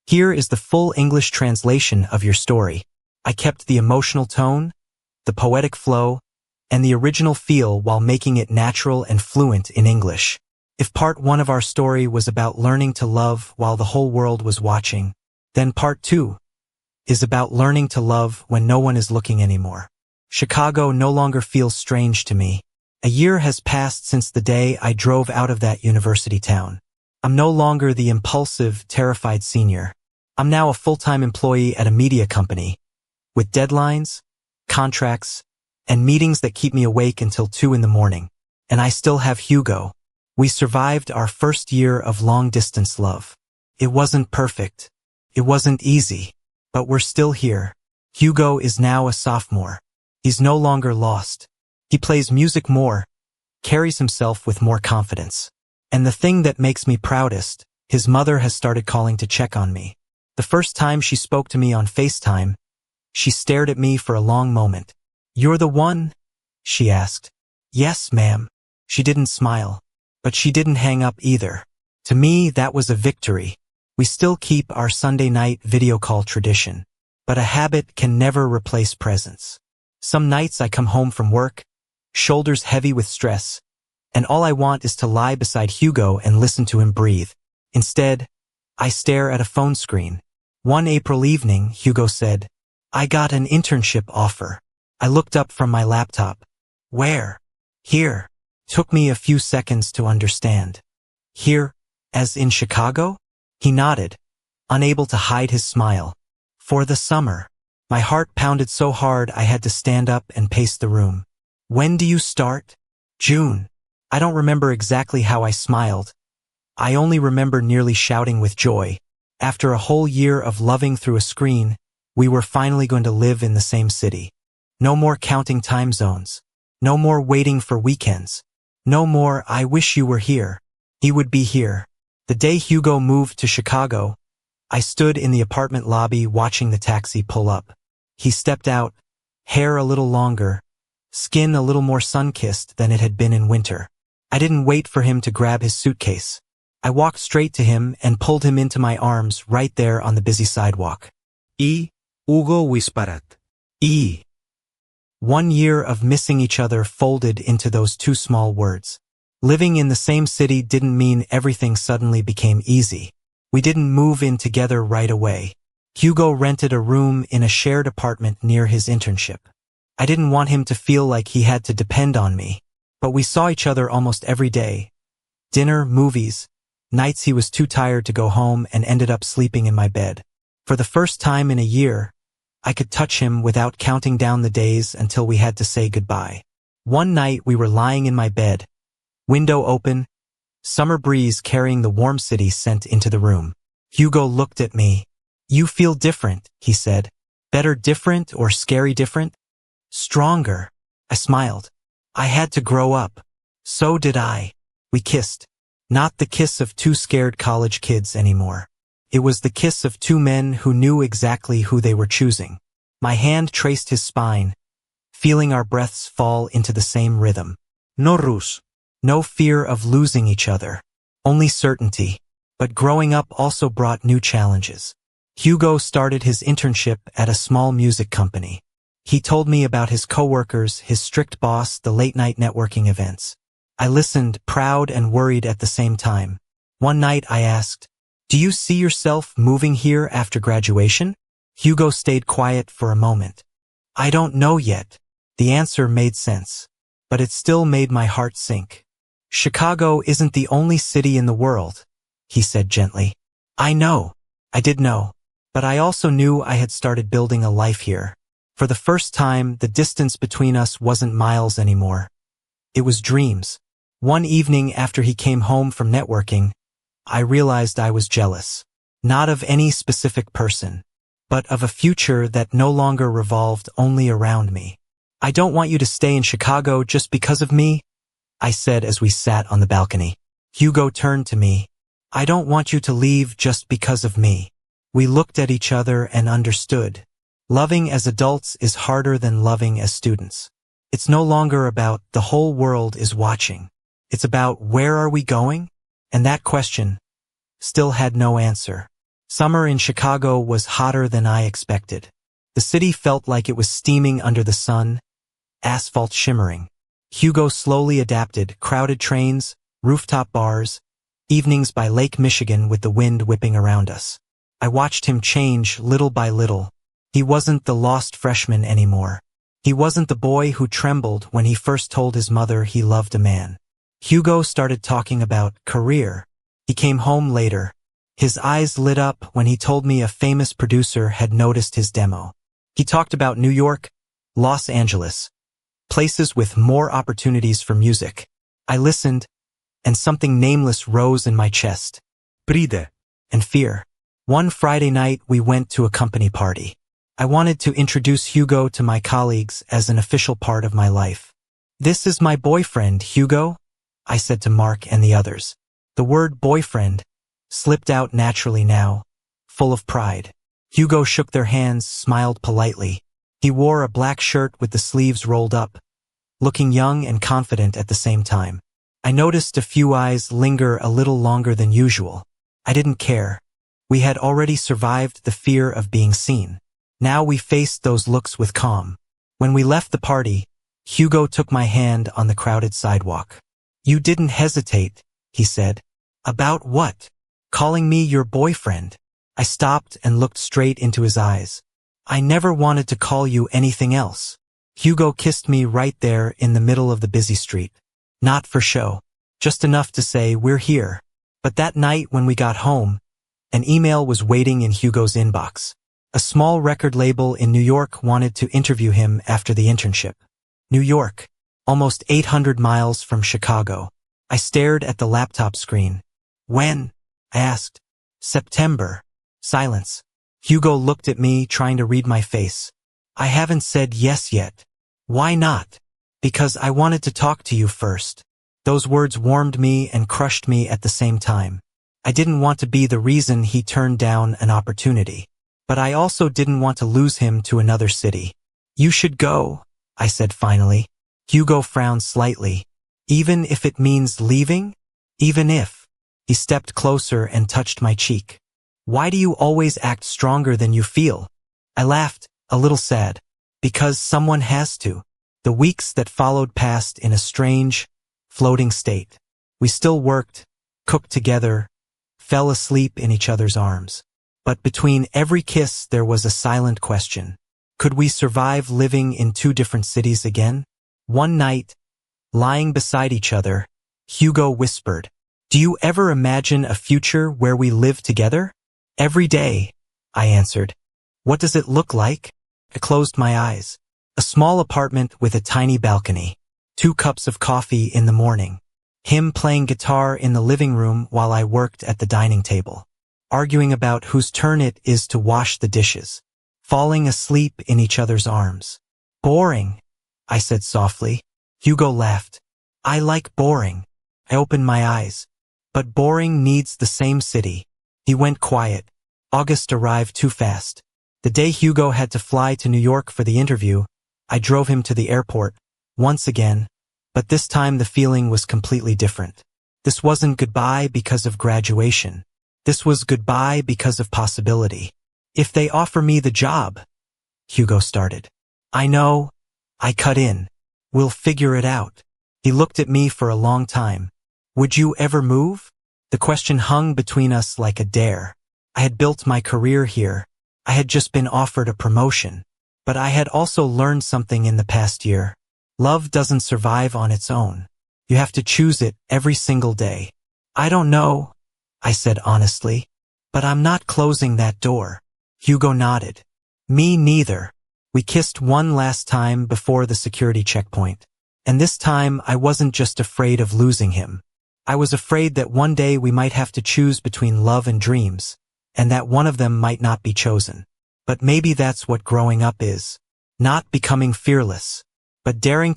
Here is the full English translation of your story. I kept the emotional tone, the poetic flow, and the original feel while making it natural and fluent in English. If part 1 of our story was about learning to love while the whole world was watching, then part 2 is about learning to love when no one is looking anymore. Chicago no longer feels strange to me. A year has passed since the day I drove out of that university town. I'm no longer the impulsive, terrified senior. I'm now a full-time employee at a media company, with deadlines, contracts, and meetings that keep me awake until 2 in the morning. And I still have Hugo. We survived our first year of long-distance love. It wasn't perfect. It wasn't easy. But we're still here. Hugo is now a sophomore. He's no longer lost. He plays music more, carries himself with more confidence. And the thing that makes me proudest, his mother has started calling to check on me. The first time she spoke to me on FaceTime, she stared at me for a long moment. "You're the one?" she asked. "Yes, ma'am." She didn't smile, but she didn't hang up either. To me, that was a victory. We still keep our Sunday night video call tradition, but a habit can never replace presence. Some nights I come home from work, shoulders heavy with stress, and all I want is to lie beside Hugo and listen to him breathe. Instead, I stare at a phone screen. One April evening, Hugo said, "I got an internship offer." I looked up from my laptop. "Where?" "Here." Took me a few seconds to understand. "Here, as in Chicago?" He nodded, unable to hide his smile. "For the summer." My heart pounded so hard I had to stand up and pace the room. "When do you start?" "June." I don't remember exactly how I smiled. I only remember nearly shouting with joy. After a whole year of loving through a screen, we were finally going to live in the same city. No more counting time zones. No more waiting for weekends. No more "I wish you were here." He would be here. The day Hugo moved to Chicago, I stood in the apartment lobby watching the taxi pull up. He stepped out, hair a little longer, skin a little more sun-kissed than it had been in winter. I didn't wait for him to grab his suitcase. I walked straight to him and pulled him into my arms right there on the busy sidewalk. Hugo whispered. 1 year of missing each other folded into those 2 small words. Living in the same city didn't mean everything suddenly became easy. We didn't move in together right away. Hugo rented a room in a shared apartment near his internship. I didn't want him to feel like he had to depend on me, but we saw each other almost every day. Dinner, movies, nights he was too tired to go home and ended up sleeping in my bed. For the first time in a year, I could touch him without counting down the days until we had to say goodbye. One night we were lying in my bed, window open, summer breeze carrying the warm city scent into the room. Hugo looked at me. "You feel different," he said. "Better different or scary different?" "Stronger." I smiled. I had to grow up. So did I. We kissed. Not the kiss of 2 scared college kids anymore. It was the kiss of 2 men who knew exactly who they were choosing. My hand traced his spine, feeling our breaths fall into the same rhythm. No rush. No fear of losing each other. Only certainty. But growing up also brought new challenges. Hugo started his internship at a small music company. He told me about his coworkers, his strict boss, the late-night networking events. I listened, proud and worried at the same time. One night I asked, "Do you see yourself moving here after graduation?" Hugo stayed quiet for a moment. "I don't know yet." The answer made sense, but it still made my heart sink. "Chicago isn't the only city in the world," he said gently. I know. I did know. But I also knew I had started building a life here. For the first time, the distance between us wasn't miles anymore. It was dreams. One evening after he came home from networking, I realized I was jealous. Not of any specific person, but of a future that no longer revolved only around me. "I don't want you to stay in Chicago just because of me," I said as we sat on the balcony. Hugo turned to me. "I don't want you to leave just because of me." We looked at each other and understood. Loving as adults is harder than loving as students. It's no longer about the whole world is watching. It's about where are we going? And that question still had no answer. Summer in Chicago was hotter than I expected. The city felt like it was steaming under the sun, asphalt shimmering. Hugo slowly adapted, crowded trains, rooftop bars, evenings by Lake Michigan with the wind whipping around us. I watched him change little by little. He wasn't the lost freshman anymore. He wasn't the boy who trembled when he first told his mother he loved a man. Hugo started talking about career. He came home later. His eyes lit up when he told me a famous producer had noticed his demo. He talked about New York, Los Angeles, places with more opportunities for music. I listened, and something nameless rose in my chest. Pride. And fear. One Friday night we went to a company party. I wanted to introduce Hugo to my colleagues as an official part of my life. "This is my boyfriend, Hugo," I said to Mark and the others. The word boyfriend slipped out naturally now, full of pride. Hugo shook their hands, smiled politely. He wore a black shirt with the sleeves rolled up, looking young and confident at the same time. I noticed a few eyes linger a little longer than usual. I didn't care. We had already survived the fear of being seen. Now we faced those looks with calm. When we left the party, Hugo took my hand on the crowded sidewalk. "You didn't hesitate," he said. "About what?" "Calling me your boyfriend." I stopped and looked straight into his eyes. "I never wanted to call you anything else." Hugo kissed me right there in the middle of the busy street. Not for show. Just enough to say, "We're here." But that night when we got home, an email was waiting in Hugo's inbox. A small record label in New York wanted to interview him after the internship. New York, almost 800 miles from Chicago. I stared at the laptop screen. "When?" I asked. "September." Silence. Hugo looked at me, trying to read my face. "I haven't said yes yet." "Why not?" "Because I wanted to talk to you first." Those words warmed me and crushed me at the same time. I didn't want to be the reason he turned down an opportunity. But I also didn't want to lose him to another city. "You should go," I said finally. Hugo frowned slightly. "Even if it means leaving?" "Even if." He stepped closer and touched my cheek. "Why do you always act stronger than you feel?" I laughed, a little sad. "Because someone has to." The weeks that followed passed in a strange, floating state. We still worked, cooked together, fell asleep in each other's arms. But between every kiss there was a silent question. Could we survive living in two different cities again? One night, lying beside each other, Hugo whispered, "Do you ever imagine a future where we live together?" "Every day," I answered. "What does it look like?" I closed my eyes. A small apartment with a tiny balcony. 2 cups of coffee in the morning. Him playing guitar in the living room while I worked at the dining table. Arguing about whose turn it is to wash the dishes. Falling asleep in each other's arms. "Boring," I said softly. Hugo laughed. "I like boring." I opened my eyes. "But boring needs the same city." He went quiet. August arrived too fast. The day Hugo had to fly to New York for the interview, I drove him to the airport, once again, but this time the feeling was completely different. This wasn't goodbye because of graduation. This was goodbye because of possibility. "If they offer me the job," Hugo started. "I know," I cut in. "We'll figure it out." He looked at me for a long time. "Would you ever move?" The question hung between us like a dare. I had built my career here. I had just been offered a promotion. But I had also learned something in the past year. Love doesn't survive on its own. You have to choose it every single day. "I don't know," I said honestly. "But I'm not closing that door." Hugo nodded. "Me neither." We kissed one last time before the security checkpoint. And this time I wasn't just afraid of losing him. I was afraid that one day we might have to choose between love and dreams, and that one of them might not be chosen. But maybe that's what growing up is. Not becoming fearless, but daring to